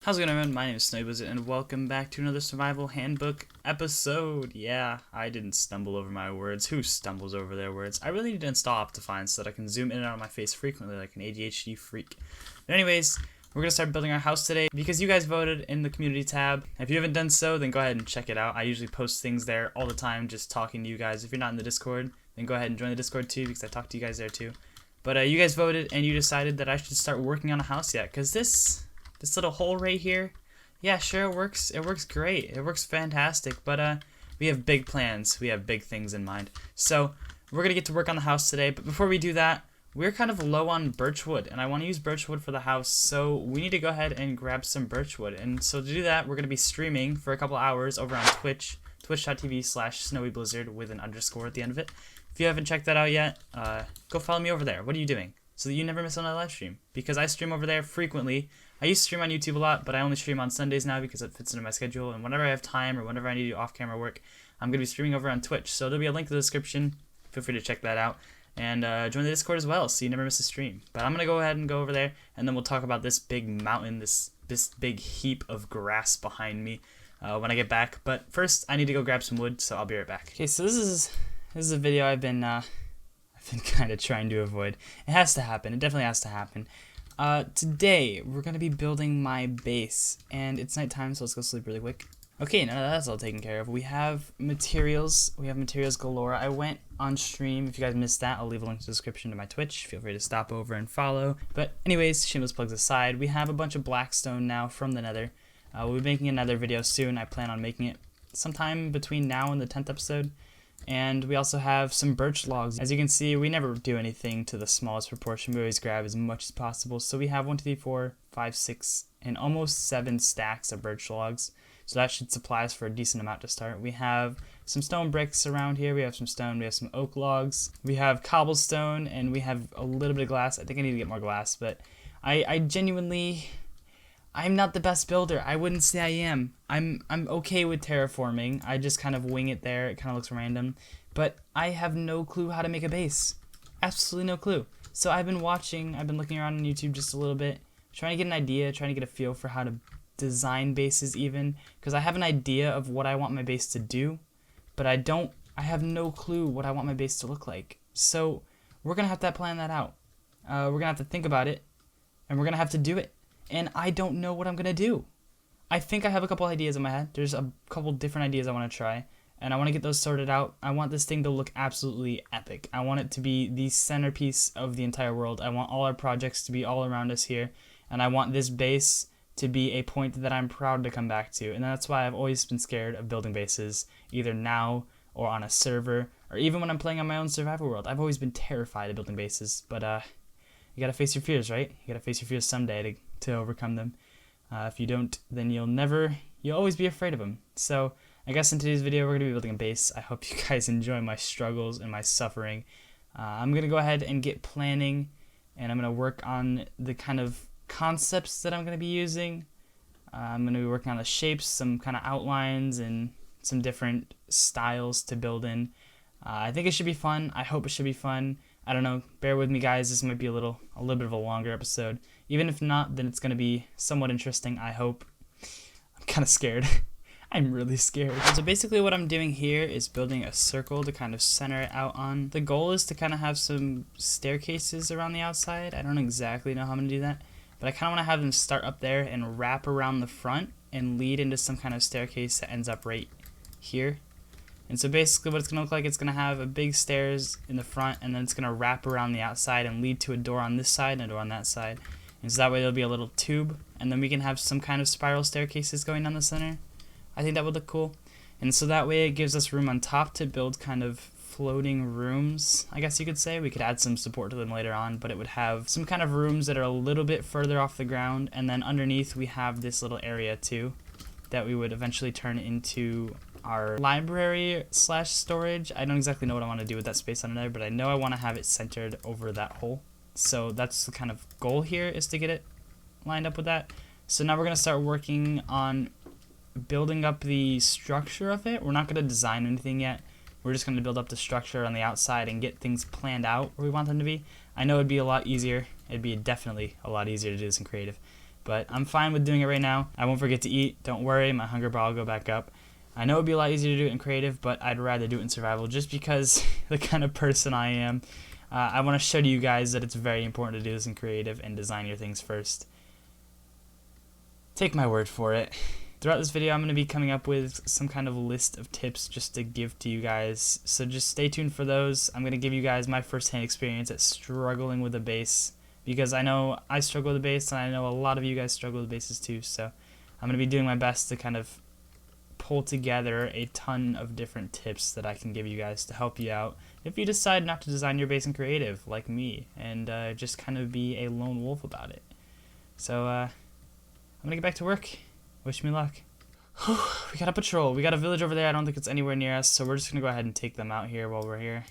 How's it going, everyone? My name is SnowBlizzard, and welcome back to another Survival Handbook episode. Yeah, I didn't stumble over my words. Who stumbles over their words? I really need to install Optifine so that I can zoom in and out of my face frequently like an ADHD freak. But anyways, we're going to start building our house today because you guys voted in the community tab. If you haven't done so, then go ahead and check it out. I usually post things there all the time, just talking to you guys. If you're not in the Discord, then go ahead and join the Discord too because I talk to you guys there too. But you guys voted and you decided that I should start working on a house yet because this little hole right here, yeah, sure, it works. It works great. It works fantastic. But we have big plans. We have big things in mind. So we're gonna get to work on the house today. But before we do that, we're kind of low on birchwood, and I want to use birchwood for the house. So we need to go ahead and grab some birchwood. And so to do that, we're gonna be streaming for a couple hours over on Twitch, twitch.tv/snowyblizzard with an underscore at the end of it. If you haven't checked that out yet, go follow me over there. What are you doing? So that you never miss another live stream. Because I stream over there frequently. I used to stream on YouTube a lot, but I only stream on Sundays now because it fits into my schedule. And whenever I have time or whenever I need to do off-camera work, I'm going to be streaming over on Twitch. So there'll be a link in the description. Feel free to check that out. And join the Discord as well so you never miss a stream. But I'm going to go ahead and go over there, and then we'll talk about this big mountain, this big heap of grass behind me when I get back. But first, I need to go grab some wood, so I'll be right back. Okay, so this is a video I've been kind of trying to avoid. It has to happen. It definitely has to happen. Today, we're going to be building my base, and it's nighttime, so let's go sleep really quick. Okay, now that's all taken care of. We have materials. We have materials galore. I went on stream. If you guys missed that, I'll leave a link in the description to my Twitch. Feel free to stop over and follow. But anyways, shameless plugs aside, we have a bunch of blackstone now from the nether. We'll be making another video soon. I plan on making it sometime between now and the 10th episode. And we also have some birch logs. As you can see, we never do anything to the smallest proportion. We always grab as much as possible. So we have 1, 2, 3, 4, 5, 6, and almost 7 stacks of birch logs. So that should supply us for a decent amount to start. We have some stone bricks around here. We have some stone. We have some oak logs. We have cobblestone, and we have a little bit of glass. I think I need to get more glass, but I genuinely... I'm not the best builder. I wouldn't say I am. I'm okay with terraforming. I just kind of wing it there. It kind of looks random. But I have no clue how to make a base. Absolutely no clue. So I've been looking around on YouTube just a little bit, trying to get an idea, trying to get a feel for how to design bases even. Because I have an idea of what I want my base to do, but I have no clue what I want my base to look like. So we're going to have to plan that out. We're going to have to think about it, and we're going to have to do it. And I don't know what I'm going to do. I think I have a couple ideas in my head. There's a couple different ideas I want to try, and I want to get those sorted out. I want this thing to look absolutely epic. I want it to be the centerpiece of the entire world. I want all our projects to be all around us here, and I want this base to be a point that I'm proud to come back to. And that's why I've always been scared of building bases, either now or on a server, or even when I'm playing on my own survival world. I've always been terrified of building bases, but you gotta face your fears, right? You gotta face your fears someday to overcome them. If you don't, then you'll always be afraid of them. So I guess in today's video, we're gonna be building a base. I hope you guys enjoy my struggles and my suffering. I'm gonna go ahead and get planning, and I'm gonna work on the kind of concepts that I'm gonna be using. I'm gonna be working on the shapes, some kind of outlines, and some different styles to build in. I think it should be fun. I hope it should be fun. I don't know. Bear with me, guys. This might be a little bit of a longer episode. Even if not, then it's going to be somewhat interesting, I hope. I'm kind of scared. I'm really scared. So basically what I'm doing here is building a circle to kind of center it out on. The goal is to kind of have some staircases around the outside. I don't exactly know how I'm going to do that, but I kind of want to have them start up there and wrap around the front and lead into some kind of staircase that ends up right here. And so basically what it's going to look like, it's going to have a big stairs in the front, and then it's going to wrap around the outside and lead to a door on this side and a door on that side. And so that way there'll be a little tube, and then we can have some kind of spiral staircases going down the center. I think that would look cool. And so that way it gives us room on top to build kind of floating rooms, I guess you could say. We could add some support to them later on, but it would have some kind of rooms that are a little bit further off the ground, and then underneath we have this little area too that we would eventually turn into our library / storage. I don't exactly know what I want to do with that space under there, but I know I want to have it centered over that hole. So that's the kind of goal here, is to get it lined up with that. So now we're going to start working on building up the structure of it. We're not going to design anything yet. We're just going to build up the structure on the outside and get things planned out where we want them to be. I know it'd be a lot easier. It'd be definitely a lot easier to do this in creative. but I'm fine with doing it right now. I won't forget to eat. Don't worry, my hunger bar will go back up. I know it would be a lot easier to do it in creative, but I'd rather do it in survival just because the kind of person I am. I want to show to you guys that it's very important to do this in creative and design your things first. Take my word for it. Throughout this video, I'm going to be coming up with some kind of list of tips just to give to you guys, so just stay tuned for those. I'm going to give you guys my first-hand experience at struggling with a base, because I know I struggle with the base, and I know a lot of you guys struggle with bases too, so I'm going to be doing my best to kind of pull together a ton of different tips that I can give you guys to help you out if you decide not to design your base in creative like me and just kind of be a lone wolf about it. So I'm gonna get back to work. Wish me luck. We got a patrol. We got a village over there. I don't think it's anywhere near us, so we're just gonna go ahead and take them out here while we're here.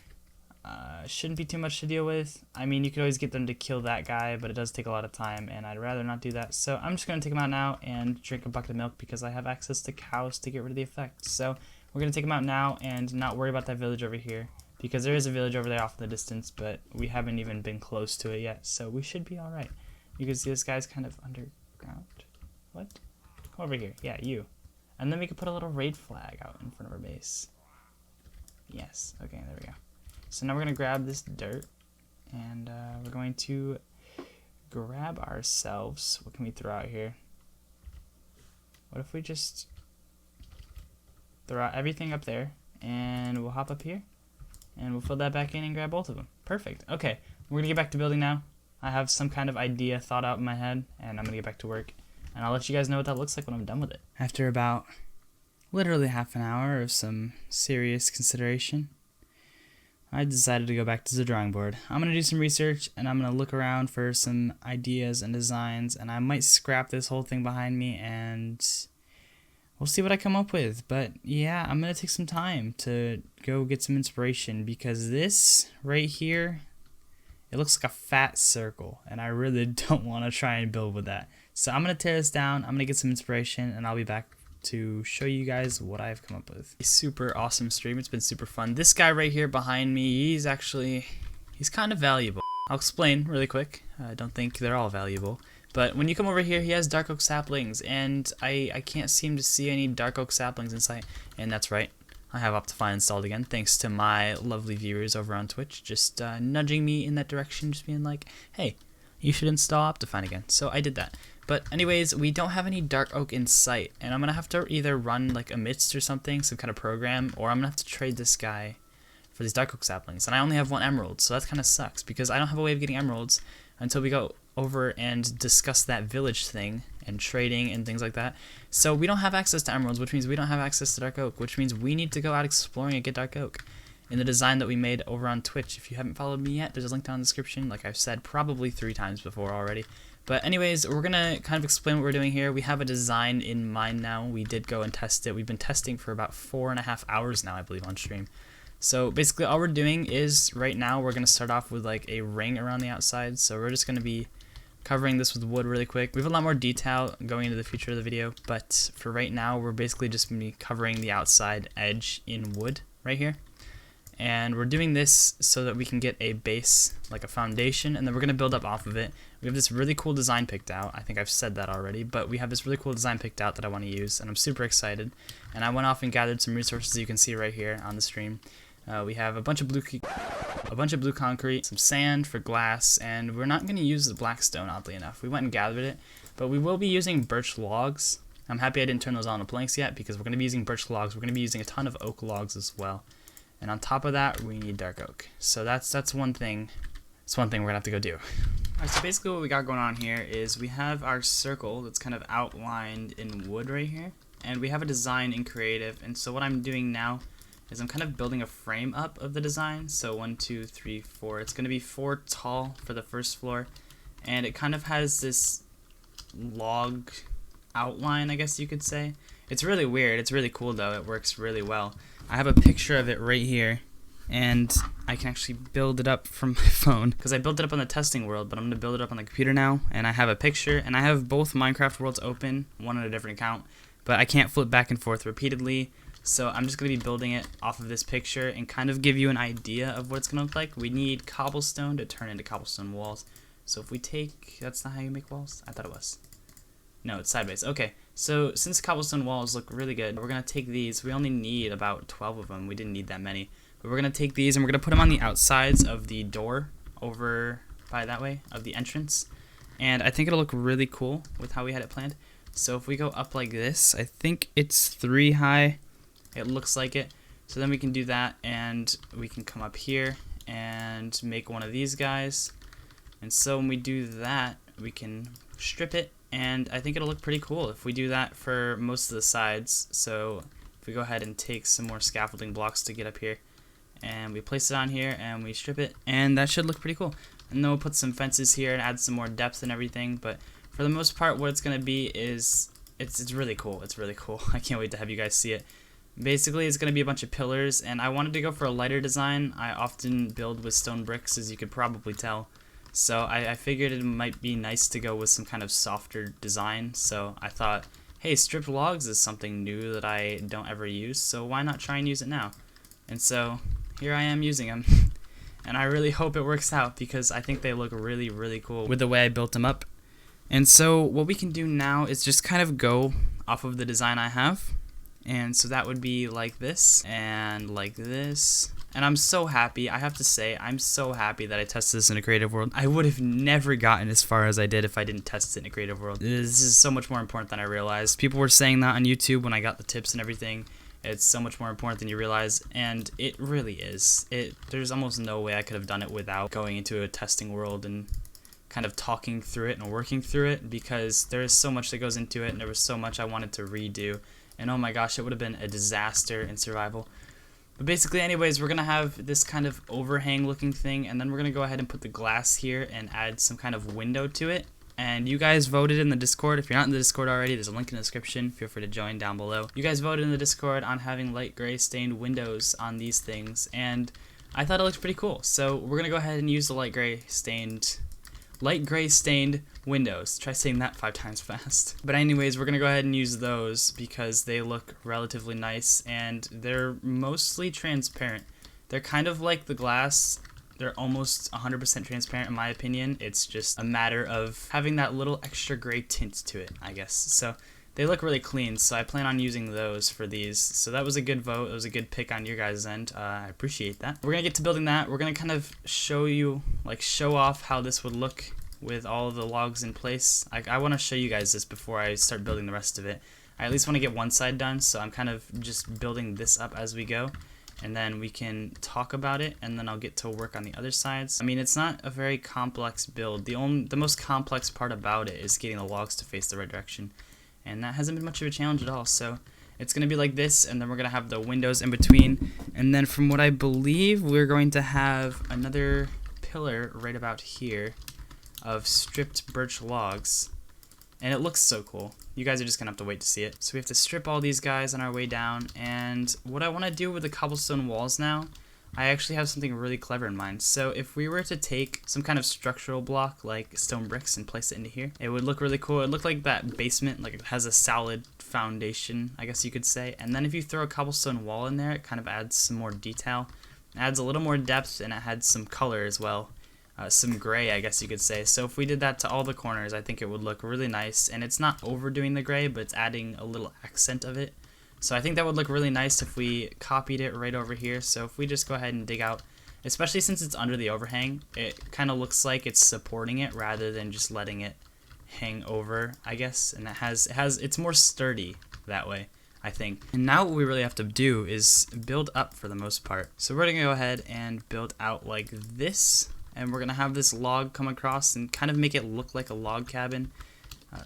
Shouldn't be too much to deal with. I mean, you could always get them to kill that guy, but it does take a lot of time, and I'd rather not do that. So I'm just going to take them out now and drink a bucket of milk because I have access to cows to get rid of the effect. So we're going to take them out now and not worry about that village over here, because there is a village over there off in the distance, but we haven't even been close to it yet, so we should be alright. You can see this guy's kind of underground. What? Come over here. Yeah, you. And then we can put a little raid flag out in front of our base. Yes. Okay, there we go. So now we're going to grab this dirt, and we're going to grab ourselves, what can we throw out here? What if we just throw out everything up there, and we'll hop up here, and we'll fill that back in and grab both of them. Perfect. Okay, we're going to get back to building now. I have some kind of idea thought out in my head, and I'm going to get back to work, and I'll let you guys know what that looks like when I'm done with it. After about literally half an hour of some serious consideration, I decided to go back to the drawing board. I'm going to do some research, and I'm going to look around for some ideas and designs, and I might scrap this whole thing behind me, and we'll see what I come up with. But yeah, I'm going to take some time to go get some inspiration, because this right here, it looks like a fat circle, and I really don't want to try and build with that. So I'm going to tear this down, I'm going to get some inspiration, and I'll be back to show you guys what I've come up with. A super awesome stream. It's been super fun. This guy right here behind me, he's kind of valuable. I'll explain really quick. I don't think they're all valuable, but when you come over here, he has dark oak saplings, and I can't seem to see any dark oak saplings in sight. And that's right, I have Optifine installed again, thanks to my lovely viewers over on Twitch, just nudging me in that direction, just being like, hey, you should install Optifine again. So I did that. But anyways, we don't have any dark oak in sight, and I'm going to have to either run like a mist or something, some kind of program, or I'm going to have to trade this guy for these dark oak saplings. And I only have one emerald, so that kind of sucks, because I don't have a way of getting emeralds until we go over and discuss that village thing and trading and things like that. So we don't have access to emeralds, which means we don't have access to dark oak, which means we need to go out exploring and get dark oak. In the design that we made over on Twitch. If you haven't followed me yet, there's a link down in the description, like I've said probably 3 times before already. But anyways, we're going to kind of explain what we're doing here. We have a design in mind now. We did go and test it. We've been testing for about 4.5 hours now, I believe, on stream. So basically all we're doing is, right now, we're going to start off with like a ring around the outside. So we're just going to be covering this with wood really quick. We have a lot more detail going into the future of the video, but for right now, we're basically just going to be covering the outside edge in wood right here. And we're doing this so that we can get a base, like a foundation, and then we're going to build up off of it. We have this really cool design picked out. I think I've said that already, but we have this really cool design picked out that I want to use, and I'm super excited. And I went off and gathered some resources you can see right here on the stream. We have a bunch of blue concrete, some sand for glass, and we're not going to use the black stone, oddly enough. We went and gathered it, but we will be using birch logs. I'm happy I didn't turn those on to planks yet, because we're going to be using birch logs. We're going to be using a ton of oak logs as well. And on top of that, we need dark oak. So that's one thing. It's one thing we're gonna have to go do. Alright, so basically what we got going on here is we have our circle that's kind of outlined in wood right here, and we have a design in creative. And so what I'm doing now is I'm kind of building a frame up of the design. So 1, 2, 3, 4. It's gonna be 4 tall for the first floor, and it kind of has this log outline, I guess you could say. It's really weird. It's really cool though. It works really well. I have a picture of it right here, and I can actually build it up from my phone, because I built it up on the testing world, but I'm going to build it up on the computer now, and I have a picture, and I have both Minecraft worlds open, one on a different account, but I can't flip back and forth repeatedly, so I'm just going to be building it off of this picture and kind of give you an idea of what it's going to look like. We need cobblestone to turn into cobblestone walls, so if we take, that's not how you make walls? I thought it was. No, it's sideways. Okay, so since cobblestone walls look really good, we're going to take these. We only need about 12 of them. We didn't need that many. But we're going to take these and we're going to put them on the outsides of the door over by that way of the entrance. And I think it'll look really cool with how we had it planned. So if we go up like this, I think it's 3 high. It looks like it. So then we can do that, and we can come up here and make one of these guys. And so when we do that, we can strip it, and I think it'll look pretty cool if we do that for most of the sides. So if we go ahead and take some more scaffolding blocks to get up here, and we place it on here, and we strip it, and that should look pretty cool. And then we'll put some fences here and add some more depth and everything, but for the most part, what it's going to be is, it's really cool. It's really cool. I can't wait to have you guys see it. Basically, it's going to be a bunch of pillars, and I wanted to go for a lighter design. I often build with stone bricks, as you could probably tell. So I figured it might be nice to go with some kind of softer design. So I thought, hey, stripped logs is something new that I don't ever use, so why not try and use it now? And so here I am using them. And I really hope it works out, because I think they look really, really cool with the way I built them up. And so what we can do now is just kind of go off of the design I have. And so that would be like this and like this. And I'm so happy, I have to say, I'm so happy that I tested this in a creative world. I would have never gotten as far as I did if I didn't test it in a creative world. This is so much more important than I realized. People were saying that on YouTube when I got the tips and everything. It's so much more important than you realize, and it really is. There's almost no way I could have done it without going into a testing world and kind of talking through it and working through it, because there is so much that goes into it, and there was so much I wanted to redo. And oh my gosh, it would have been a disaster in survival. But basically, anyways, we're going to have this kind of overhang looking thing, and then we're going to go ahead and put the glass here and add some kind of window to it. And you guys voted in the Discord. If you're not in the Discord already, there's a link in the description. Feel free to join down below. You guys voted in the Discord on having light gray stained windows on these things, and I thought it looked pretty cool. So we're going to go ahead and use the light gray stained windows. Try saying that 5 times fast. But anyways, we're gonna go ahead and use those because they look relatively nice, and they're mostly transparent. They're kind of like the glass. They're almost 100% transparent in my opinion. It's just a matter of having that little extra gray tint to it, I guess. So they look really clean, so I plan on using those for these. So that was a good vote. It was a good pick on your guys' end. I appreciate that. We're gonna get to building that. We're gonna kind of show off how this would look with all of the logs in place. I want to show you guys this before I start building the rest of it. I at least want to get one side done, so I'm kind of just building this up as we go, and then we can talk about it, and then I'll get to work on the other sides. I mean, it's not a very complex build. The most complex part about it is getting the logs to face the right direction, and that hasn't been much of a challenge at all. So it's going to be like this, and then we're going to have the windows in between, and then from what I believe, we're going to have another pillar right about here of stripped birch logs, and it looks so cool. You guys are just gonna have to wait to see it. So we have to strip all these guys on our way down, and what I want to do with the cobblestone walls now, I actually have something really clever in mind. So if we were to take some kind of structural block like stone bricks and place it into here, it would look really cool. It would look like that basement, like it has a solid foundation, I guess you could say, and then if you throw a cobblestone wall in there, it kind of adds some more detail. It adds a little more depth, and it had some color as well. Some gray, I guess you could say. So if we did that to all the corners, I think it would look really nice, and it's not overdoing the gray, but it's adding a little accent of it. So I think that would look really nice if we copied it right over here. So if we just go ahead and dig out, especially since it's under the overhang, it kind of looks like it's supporting it rather than just letting it hang over, I guess. And it's more sturdy that way, I think. And now what we really have to do is build up for the most part. So we're gonna go ahead and build out like this. And we're going to have this log come across and kind of make it look like a log cabin.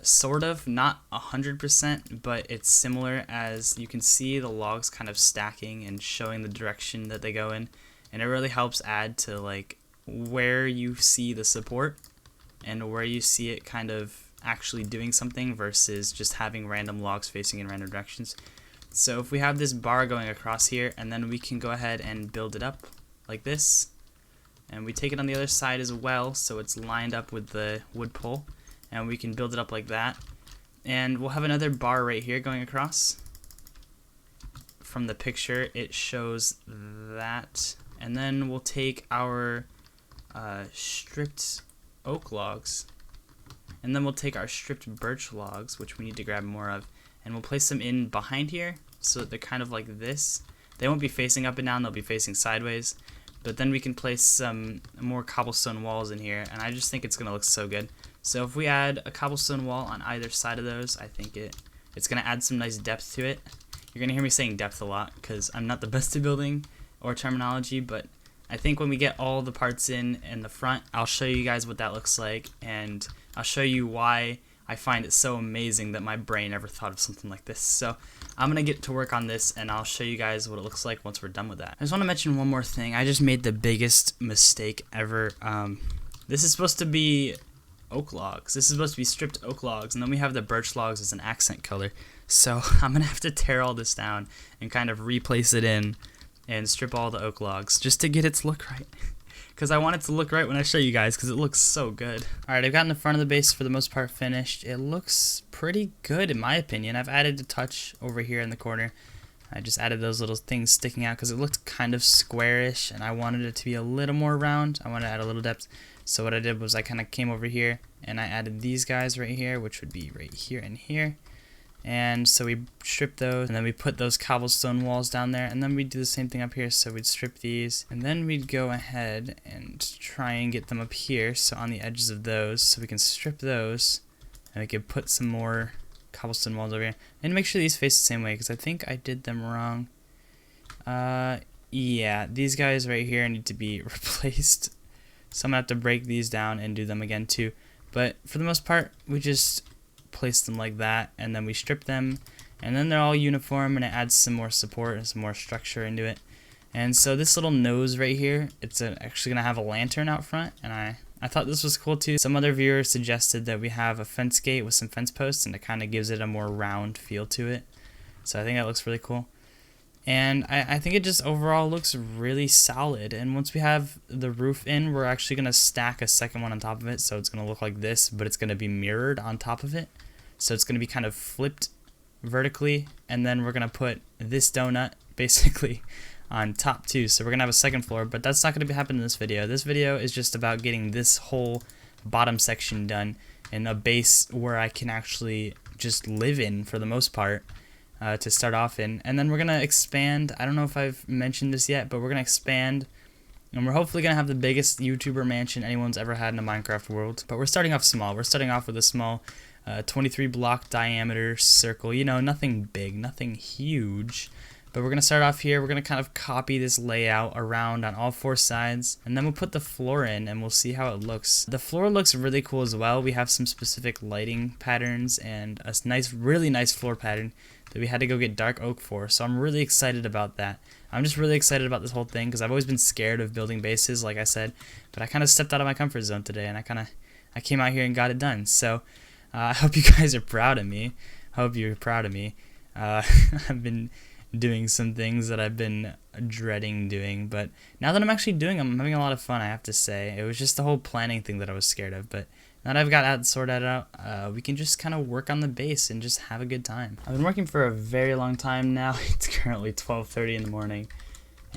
Sort of, not 100%, but it's similar, as you can see the logs kind of stacking and showing the direction that they go in. And it really helps add to like where you see the support and where you see it kind of actually doing something versus just having random logs facing in random directions. So if we have this bar going across here, and then we can go ahead and build it up like this. And we take it on the other side as well, so it's lined up with the wood pole, and we can build it up like that. And we'll have another bar right here going across. From the picture, it shows that. And then we'll take our stripped oak logs, And then we'll take our stripped birch logs, which we need to grab more of, and we'll place them in behind here so that they're kind of like this. They won't be facing up and down, they'll be facing sideways. But then we can place some more cobblestone walls in here, and I just think it's going to look so good. So if we add a cobblestone wall on either side of those, I think it's going to add some nice depth to it. You're going to hear me saying depth a lot because I'm not the best at building or terminology, but I think when we get all the parts in the front, I'll show you guys what that looks like, and I'll show you why I find it so amazing that my brain ever thought of something like this. So I'm going to get to work on this, and I'll show you guys what it looks like once we're done with that. I just want to mention one more thing. I just made the biggest mistake ever. This is supposed to be oak logs. This is supposed to be stripped oak logs, and then we have the birch logs as an accent color. So I'm going to have to tear all this down and kind of replace it in and strip all the oak logs just to get its look right. Because I want it to look right when I show you guys, because it looks so good. Alright, I've gotten the front of the base for the most part finished. It looks pretty good in my opinion. I've added a touch over here in the corner. I just added those little things sticking out because it looked kind of squarish, and I wanted it to be a little more round. I wanted to add a little depth. So what I did was I kind of came over here and I added these guys right here, which would be right here and here. And so we stripped those, and then we put those cobblestone walls down there, and then we'd do the same thing up here. So we'd strip these, and then we'd go ahead and try and get them up here, so on the edges of those, so we can strip those, and we could put some more cobblestone walls over here. And make sure these face the same way, because I think I did them wrong. Yeah, these guys right here need to be replaced. So I'm gonna have to break these down and do them again too. But for the most part, we just place them like that, and then we strip them, and then they're all uniform, and it adds some more support and some more structure into it. And so this little nose right here, it's actually gonna have a lantern out front, and I thought this was cool too. Some other viewers suggested that we have a fence gate with some fence posts, and it kind of gives it a more round feel to it. So I think that looks really cool. And I think it just overall looks really solid. And once we have the roof in, we're actually going to stack a second one on top of it. So it's going to look like this, but it's going to be mirrored on top of it. So it's going to be kind of flipped vertically. And then we're going to put this donut basically on top too. So we're going to have a second floor, but that's not going to be happening in this video. This video is just about getting this whole bottom section done and a base where I can actually just live in for the most part. To start off in, and then we're gonna expand. I don't know if I've mentioned this yet, but we're gonna expand, and we're hopefully gonna have the biggest YouTuber mansion anyone's ever had in a Minecraft world. But we're starting off small. We're starting off with a small 23 block diameter circle, you know, nothing big, nothing huge. But we're gonna start off here. We're gonna kind of copy this layout around on all four sides, and then we'll put the floor in, and we'll see how it looks. The floor looks really cool as well. We have some specific lighting patterns and a nice, really nice floor pattern that we had to go get dark oak for, so I'm really excited about that. I'm just really excited about this whole thing because I've always been scared of building bases, like I said, but I kind of stepped out of my comfort zone today, and I came out here and got it done. So I hope you guys are proud of me. I hope you're proud of me. I've been doing some things that I've been dreading doing, but now that I'm actually doing them, I'm having a lot of fun, I have to say. It was just the whole planning thing that I was scared of, but now that I've got that sorted out, we can just kind of work on the base and just have a good time. I've been working for a very long time now. It's currently 12:30 in the morning,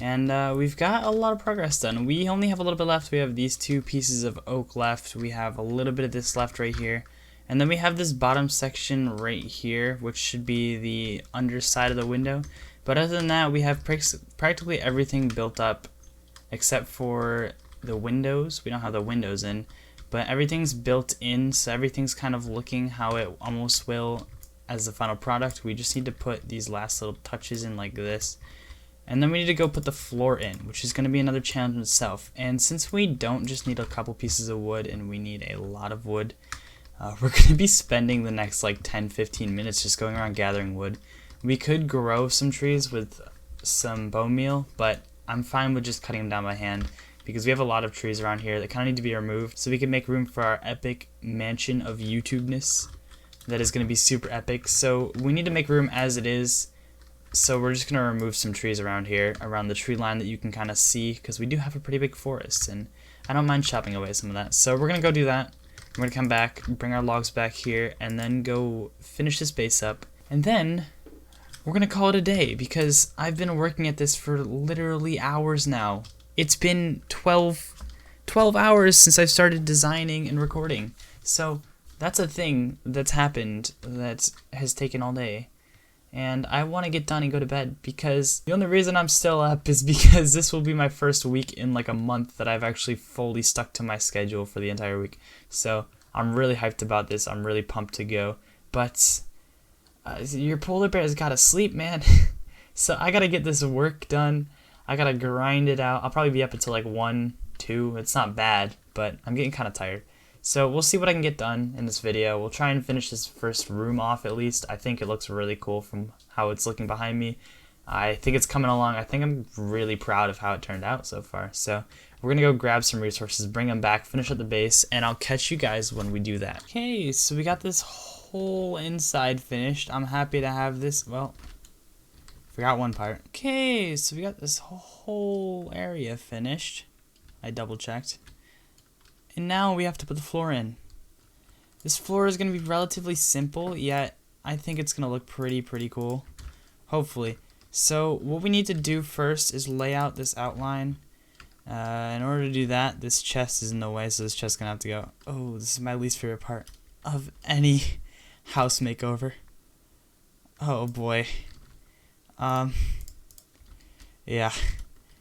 and we've got a lot of progress done. We only have a little bit left. We have these two pieces of oak left. We have a little bit of this left right here, and then we have this bottom section right here, which should be the underside of the window. But other than that, we have practically everything built up except for the windows. We don't have the windows in. But everything's built in, so everything's kind of looking how it almost will as the final product. We just need to put these last little touches in like this. And then we need to go put the floor in, which is going to be another challenge in itself. And since we don't just need a couple pieces of wood and we need a lot of wood, we're going to be spending the next like 10-15 minutes just going around gathering wood. We could grow some trees with some bone meal, but I'm fine with just cutting them down by hand, because we have a lot of trees around here that kind of need to be removed so we can make room for our epic mansion of YouTube-ness that is going to be super epic. So we need to make room as it is, so we're just going to remove some trees around here, around the tree line that you can kind of see, because we do have a pretty big forest, and I don't mind chopping away some of that. So we're going to go do that. We're going to come back, bring our logs back here, and then go finish this base up. And then we're going to call it a day, because I've been working at this for literally hours now. It's been 12 hours since I started designing and recording. So That's a thing that's happened that has taken all day. And I want to get done and go to bed, because the only reason I'm still up is because this will be my first week in like a month that I've actually fully stuck to my schedule for the entire week. So I'm really hyped about this. I'm really pumped to go. But your polar bear's got to sleep, man. So I got to get this work done. I got to grind it out. I'll probably be up until like 1, 2. It's not bad, but I'm getting kind of tired. So we'll see what I can get done in this video. We'll try and finish this first room off at least. I think it looks really cool from how it's looking behind me. I think it's coming along. I think I'm really proud of how it turned out so far. So we're going to go grab some resources, bring them back, finish up the base, and I'll catch you guys when we do that. Okay, so we got this whole inside finished. I'm happy to have this. Well, forgot one part. Okay, so we got this whole area finished. I double checked. And now we have to put the floor in. This floor is going to be relatively simple, yet I think it's going to look pretty cool. Hopefully. So what we need to do first is lay out this outline. In order to do that, this chest is in the way, so this chest is going to have to go. Oh, this is my least favorite part of any house makeover. Oh boy. Yeah.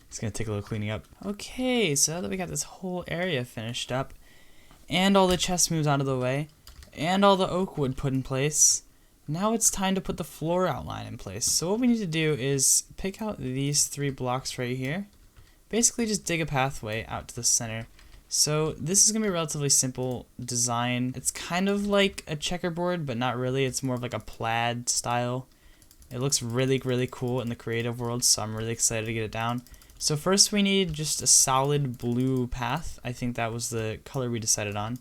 It's going to take a little cleaning up. Okay, so now that we got this whole area finished up, and all the chest moves out of the way, and all the oak wood put in place, now it's time to put the floor outline in place. So what we need to do is pick out these 3 blocks right here. Basically just dig a pathway out to the center. So this is going to be a relatively simple design. It's kind of like a checkerboard, but not really. It's more of like a plaid style. It looks really cool in the creative world, so I'm really excited to get it down. So first we need just a solid blue path. I think that was the color we decided on.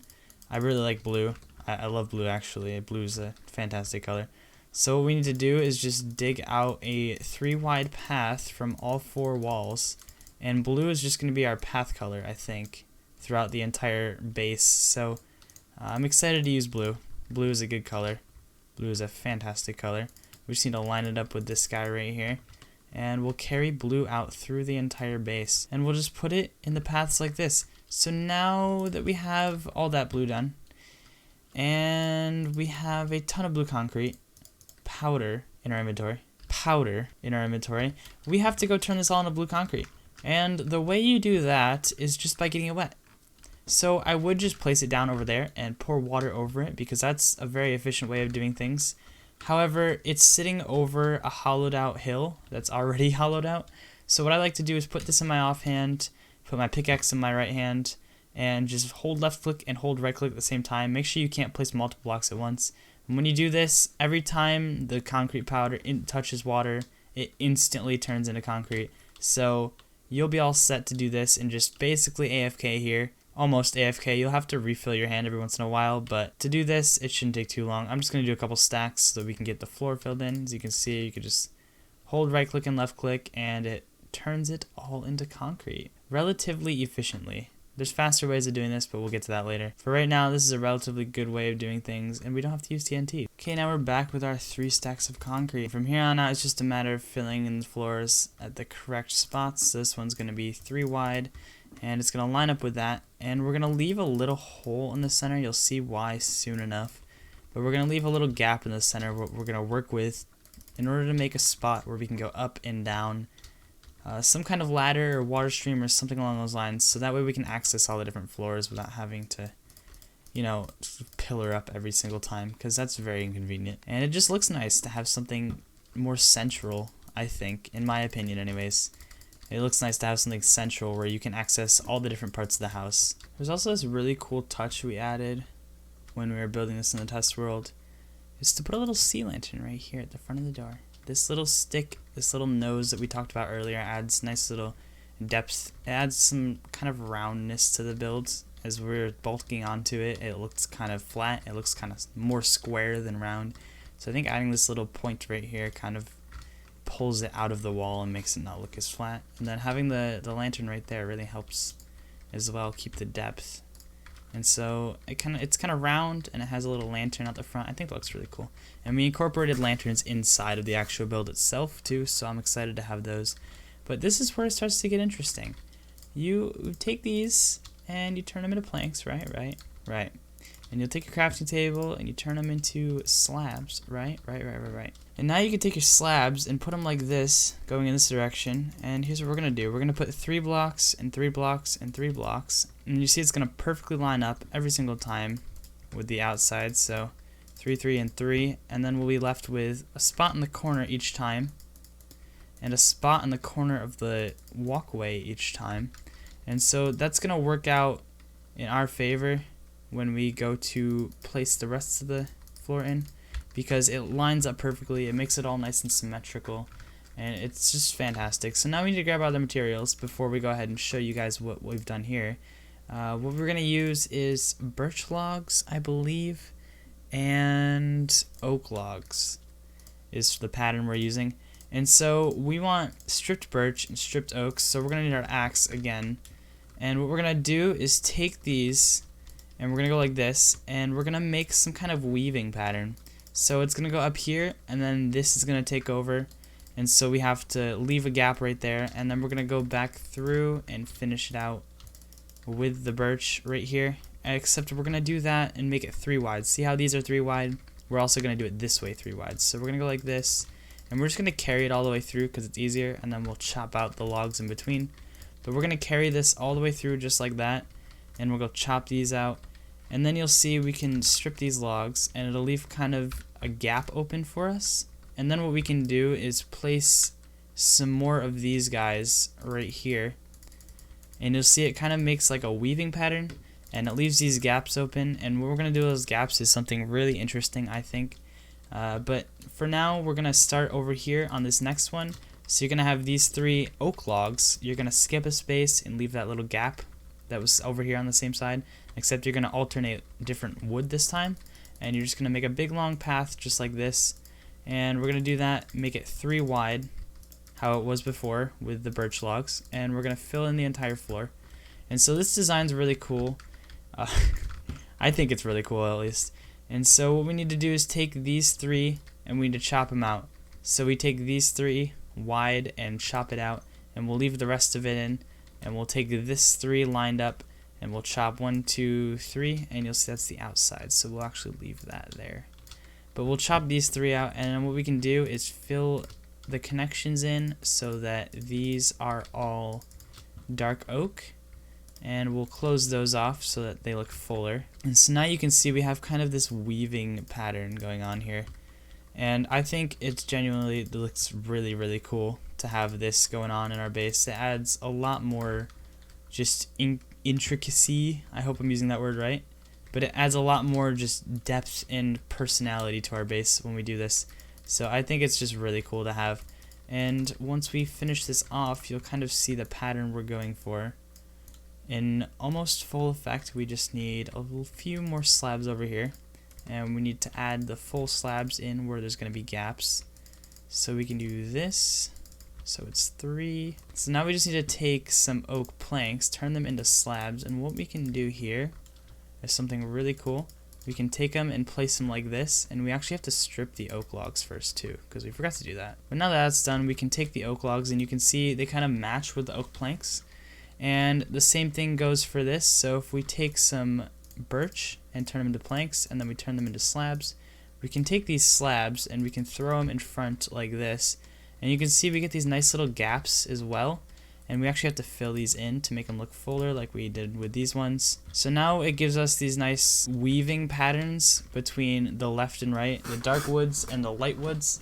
I really like blue. I love blue actually. Blue is a fantastic color. So what we need to do is just dig out a 3 wide path from all 4 walls. And blue is just going to be our path color, I think, throughout the entire base. So I'm excited to use blue. Blue is a good color. Blue is a fantastic color. We just need to line it up with this guy right here. And we'll carry blue out through the entire base. And we'll just put it in the paths like this. So now that we have all that blue done, and we have a ton of blue concrete, powder in our inventory, we have to go turn this all into blue concrete. And the way you do that is just by getting it wet. So I would just place it down over there and pour water over it, because that's a very efficient way of doing things. However, it's sitting over a hollowed out hill that's already hollowed out. So what I like to do is put this in my offhand, put my pickaxe in my right hand, and just hold left click and hold right click at the same time. Make sure you can't place multiple blocks at once. And when you do this, every time the concrete powder touches water, it instantly turns into concrete. So you'll be all set to do this and just basically AFK here. Almost AFK. You'll have to refill your hand every once in a while, but to do this, it shouldn't take too long. I'm just going to do a couple stacks so that we can get the floor filled in. As you can see, you can just hold right click and left click, and it turns it all into concrete relatively efficiently. There's faster ways of doing this, but we'll get to that later. For right now, this is a relatively good way of doing things, and we don't have to use TNT. Okay, now we're back with our 3 stacks of concrete. From here on out, it's just a matter of filling in the floors at the correct spots. So this one's going to be 3 wide, and it's going to line up with that. And we're going to leave a little hole in the center. You'll see why soon enough. But we're going to leave a little gap in the center, what we're going to work with in order to make a spot where we can go up and down. Some kind of ladder or water stream or something along those lines, so that way we can access all the different floors without having to, you know, pillar up every single time, because that's very inconvenient. And it just looks nice to have something more central, I think, in my opinion anyways. It looks nice to have something central where you can access all the different parts of the house. There's also this really cool touch we added when we were building this in the test world, is to put a little sea lantern right here at the front of the door. This little stick, this little nose that we talked about earlier adds nice little depth. It adds some kind of roundness to the build. As we're bulking onto it, it looks kind of flat. It looks kind of more square than round. So I think adding this little point right here kind of pulls it out of the wall and makes it not look as flat. And then having the lantern right there really helps as well keep the depth. And so it's kind of round, and it has a little lantern out the front. I think that looks really cool. And we incorporated lanterns inside of the actual build itself too, so I'm excited to have those. But this is where it starts to get interesting. You take these and you turn them into planks, right. And And you'll take your crafting table and you turn them into slabs, right? And now you can take your slabs and put them like this, going in this direction. And here's what we're going to do. We're going to put 3 blocks and 3 blocks and 3 blocks. And you see it's going to perfectly line up every single time with the outside. So 3, 3, and 3. And then we'll be left with a spot in the corner each time. And a spot in the corner of the walkway each time. And so that's going to work out in our favor when we go to place the rest of the floor in, because it lines up perfectly, it makes it all nice and symmetrical, and it's just fantastic. So now we need to grab other materials before we go ahead and show you guys what we've done here. What we're going to use is birch logs, I believe, and oak logs is the pattern we're using. And so we want stripped birch and stripped oak, so we're going to need our axe again. And what we're going to do is take these, and we're going to go like this, and we're going to make some kind of weaving pattern. So it's going to go up here, and then this is going to take over, and so we have to leave a gap right there, and then we're going to go back through and finish it out with the birch right here, except we're going to do that and make it 3 wide. See how these are 3 wide? We're also going to do it this way 3 wide. So we're going to go like this, and we're just going to carry it all the way through because it's easier, and then we'll chop out the logs in between. But we're going to carry this all the way through just like that, and we'll go chop these out, and then you'll see we can strip these logs, and it'll leave kind of a gap open for us. And then what we can do is place some more of these guys right here, and you'll see it kind of makes like a weaving pattern, and it leaves these gaps open. And what we're going to do with those gaps is something really interesting, I think. But for now, we're going to start over here on this next one. So you're going to have these 3 oak logs. You're going to skip a space and leave that little gap that was over here on the same side, except you're going to alternate different wood this time, and you're just going to make a big long path just like this, and we're going to do that, make it 3 wide how it was before with the birch logs, and we're going to fill in the entire floor. And so this design's really cool. I think it's really cool, at least. And so what we need to do is take these 3 and we need to chop them out. So we take these 3 wide and chop it out, and we'll leave the rest of it in, and we'll take this 3 lined up and we'll chop 1, 2, 3, and you'll see that's the outside, so we'll actually leave that there. But we'll chop these 3 out, and then what we can do is fill the connections in so that these are all dark oak, and we'll close those off so that they look fuller. And so now you can see we have kind of this weaving pattern going on here, and I think it looks really cool to have this going on in our base. It adds a lot more just intricacy, I hope I'm using that word right, but it adds a lot more just depth and personality to our base when we do this. So I think it's just really cool to have. And once we finish this off, you'll kind of see the pattern we're going for in almost full effect. We just need a few more slabs over here, and we need to add the full slabs in where there's going to be gaps. So we can do this. So it's 3. So now we just need to take some oak planks, turn them into slabs, and what we can do here is something really cool. We can take them and place them like this, and we actually have to strip the oak logs first too, because we forgot to do that. But now that that's done, we can take the oak logs, and you can see they kind of match with the oak planks. And the same thing goes for this. So if we take some birch and turn them into planks, and then we turn them into slabs, we can take these slabs and we can throw them in front like this, and you can see we get these nice little gaps as well, and we actually have to fill these in to make them look fuller like we did with these ones. So now it gives us these nice weaving patterns between the left and right, the dark woods and the light woods,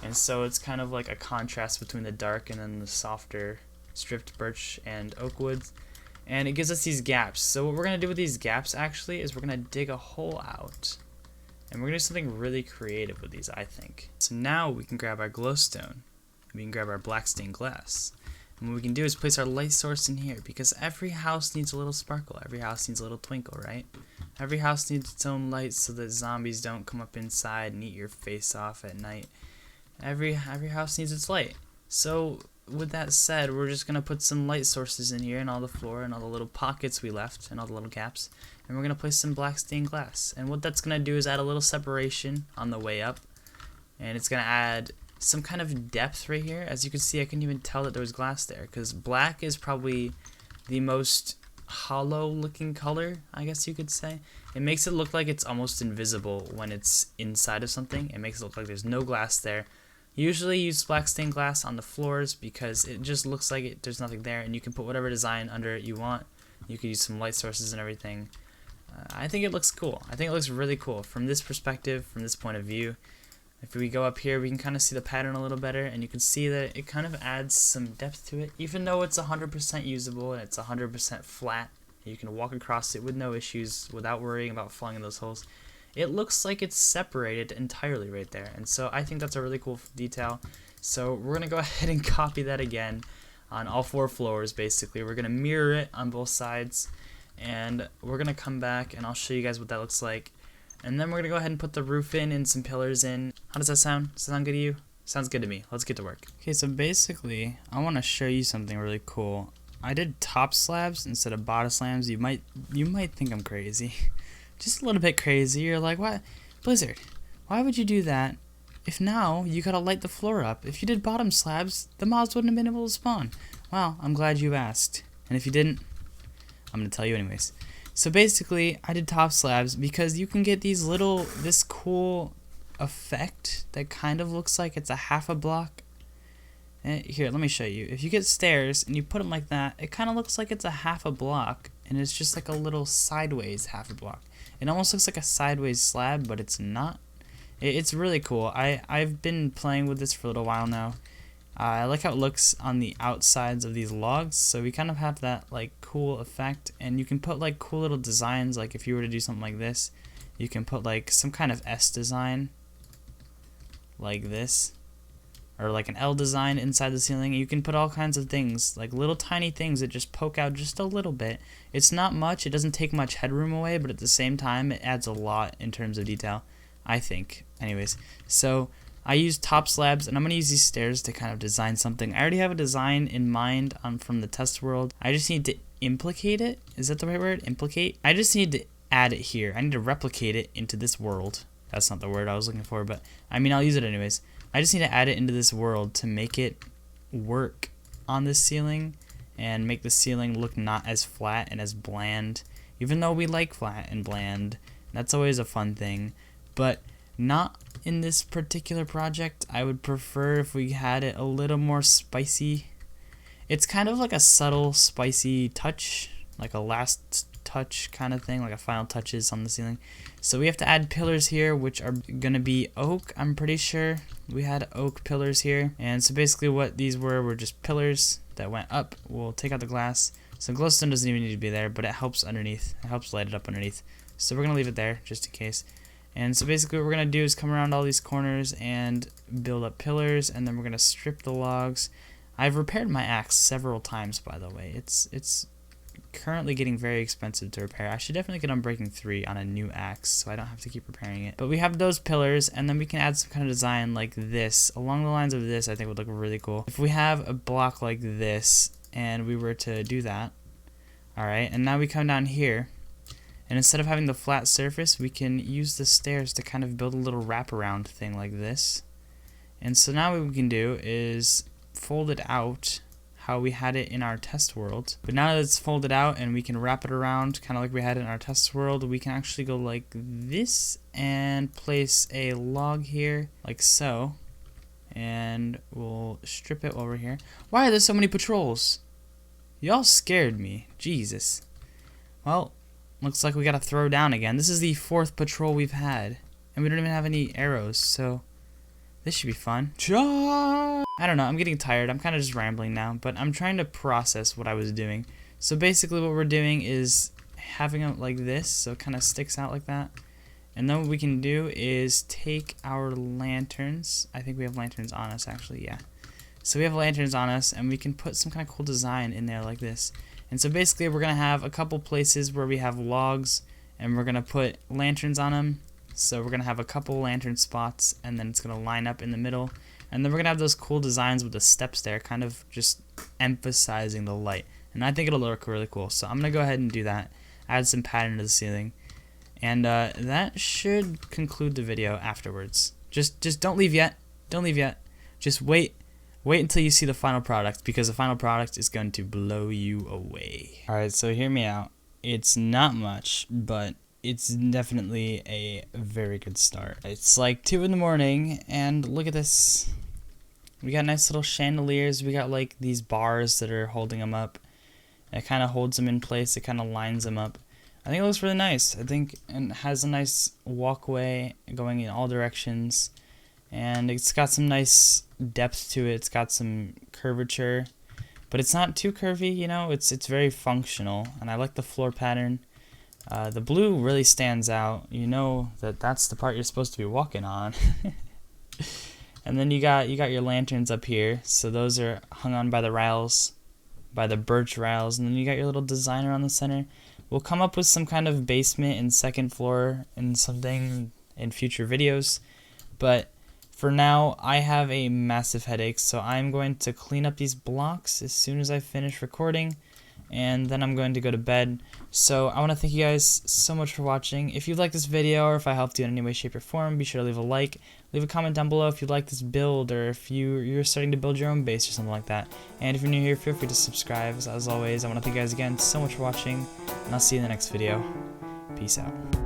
and so it's kind of like a contrast between the dark and then the softer stripped birch and oak woods, and it gives us these gaps. So what we're going to do with these gaps actually is we're going to dig a hole out, and we're going to do something really creative with these, I think. So now we can grab our glowstone, and we can grab our black stained glass, and what we can do is place our light source in here, because every house needs a little sparkle, every house needs a little twinkle, right? Every house needs its own light so that zombies don't come up inside and eat your face off at night. Every house needs its light. So with that said, we're just going to put some light sources in here and all the floor and all the little pockets we left and all the little gaps, and we're going to place some black stained glass. And what that's going to do is add a little separation on the way up, and it's going to add some kind of depth right here. As you can see, I couldn't even tell that there was glass there, because black is probably the most hollow looking color, I guess you could say. It makes it look like it's almost invisible when it's inside of something. It makes it look like there's no glass there. Usually use black stained glass on the floors because it just looks like there's nothing there, and you can put whatever design under it you want. You can use some light sources and everything. I think it looks cool. I think it looks really cool from this perspective, from this point of view. If we go up here, we can kind of see the pattern a little better, and you can see that it kind of adds some depth to it. Even though it's 100% usable and it's 100% flat, you can walk across it with no issues without worrying about falling in those holes. It looks like it's separated entirely right there, and so I think that's a really cool detail. So we're going to go ahead and copy that again on all 4 floors, basically. We're going to mirror it on both sides, and we're going to come back, and I'll show you guys what that looks like. And then we're going to go ahead and put the roof in and some pillars in. How does that sound? Does that sound good to you? Sounds good to me. Let's get to work. Okay, so basically, I want to show you something really cool. I did top slabs instead of bottom slabs. You might think I'm crazy. Just a little bit crazy. You're like, what? Blizzard, why would you do that if now you gotta light the floor up? If you did bottom slabs, the mobs wouldn't have been able to spawn. Well, I'm glad you asked. And if you didn't, I'm gonna tell you anyways. So basically, I did top slabs because you can get this cool effect that kind of looks like it's a half a block. Here, let me show you. If you get stairs and you put them like that, it kind of looks like it's a half a block, and it's just like a little sideways half a block. It almost looks like a sideways slab, but it's not. It's really cool. I've been playing with this for a little while now. I like how it looks on the outsides of these logs, so we kind of have that like cool effect, and you can put like cool little designs. Like if you were to do something like this, you can put like some kind of S design like this, or like an L design inside the ceiling. You can put all kinds of things, like little tiny things that just poke out just a little bit. It's not much, it doesn't take much headroom away, but at the same time it adds a lot in terms of detail, I think. Anyways, so I use top slabs, and I'm going to use these stairs to kind of design something. I already have a design in mind from the test world. I just need to implicate it. Is that the right word? Implicate? I just need to add it here. I need to replicate it into this world. That's not the word I was looking for, but I mean, I'll use it anyways. I just need to add it into this world to make it work on this ceiling and make the ceiling look not as flat and as bland. Even though we like flat and bland, that's always a fun thing, but not in this particular project. I would prefer if we had it a little more spicy. It's kind of like a subtle spicy touch, like a last touch kind of thing, like a final touches on the ceiling. So we have to add pillars here, which are gonna be oak. I'm pretty sure we had oak pillars here, and so basically what these were just pillars that went up. We'll take out the glass. So glowstone doesn't even need to be there, but it helps underneath. It helps light it up underneath. So we're gonna leave it there just in case. And so basically what we're going to do is come around all these corners and build up pillars, and then we're going to strip the logs. I've repaired my axe several times, by the way. It's currently getting very expensive to repair. I should definitely get Unbreaking 3 on a new axe, so I don't have to keep repairing it. But we have those pillars, and then we can add some kind of design like this. Along the lines of this, I think would look really cool. If we have a block like this, and we were to do that, alright, and now we come down here, and instead of having the flat surface, we can use the stairs to kind of build a little wraparound thing like this. And so now what we can do is fold it out how we had it in our test world. But now that it's folded out and we can wrap it around kind of like we had it in our test world, we can actually go like this and place a log here like so. And we'll strip it over here. Why are there so many patrols? Y'all scared me. Jesus. Well, looks like we gotta throw down again. This is the 4th patrol we've had, and we don't even have any arrows, so this should be fun. I don't know, I'm getting tired. I'm kind of just rambling now, but I'm trying to process what I was doing. So basically what we're doing is having it like this, so it kind of sticks out like that. And then what we can do is take our lanterns. I think we have lanterns on us, actually, yeah. So we have lanterns on us, and we can put some kind of cool design in there like this. And so basically we're going to have a couple places where we have logs, and we're going to put lanterns on them. So we're going to have a couple lantern spots, and then it's going to line up in the middle. And then we're going to have those cool designs with the steps there, kind of just emphasizing the light. And I think it'll look really cool. So I'm going to go ahead and do that. Add some pattern to the ceiling. And that should conclude the video afterwards. Just don't leave yet. Don't leave yet. Just wait Wait until you see the final product, because the final product is going to blow you away. Alright, so hear me out. It's not much, but it's definitely a very good start. It's like 2 in the morning, and look at this. We got nice little chandeliers. We got like these bars that are holding them up. It kind of holds them in place. It kind of lines them up. I think it looks really nice. I think it has a nice walkway going in all directions. And it's got some nice depth to it. It's got some curvature. But it's not too curvy, you know. It's very functional. And I like the floor pattern. The blue really stands out. You know that that's the part you're supposed to be walking on. And then you got your lanterns up here. So those are hung on by the rails, by the birch rails. And then you got your little designer on the center. We'll come up with some kind of basement and second floor and something in future videos. But for now, I have a massive headache, so I'm going to clean up these blocks as soon as I finish recording, and then I'm going to go to bed. So I want to thank you guys so much for watching. If you like this video, or if I helped you in any way, shape, or form, be sure to leave a like. Leave a comment down below if you like this build, or if you're starting to build your own base or something like that. And if you're new here, feel free to subscribe. As always, I want to thank you guys again so much for watching, and I'll see you in the next video. Peace out.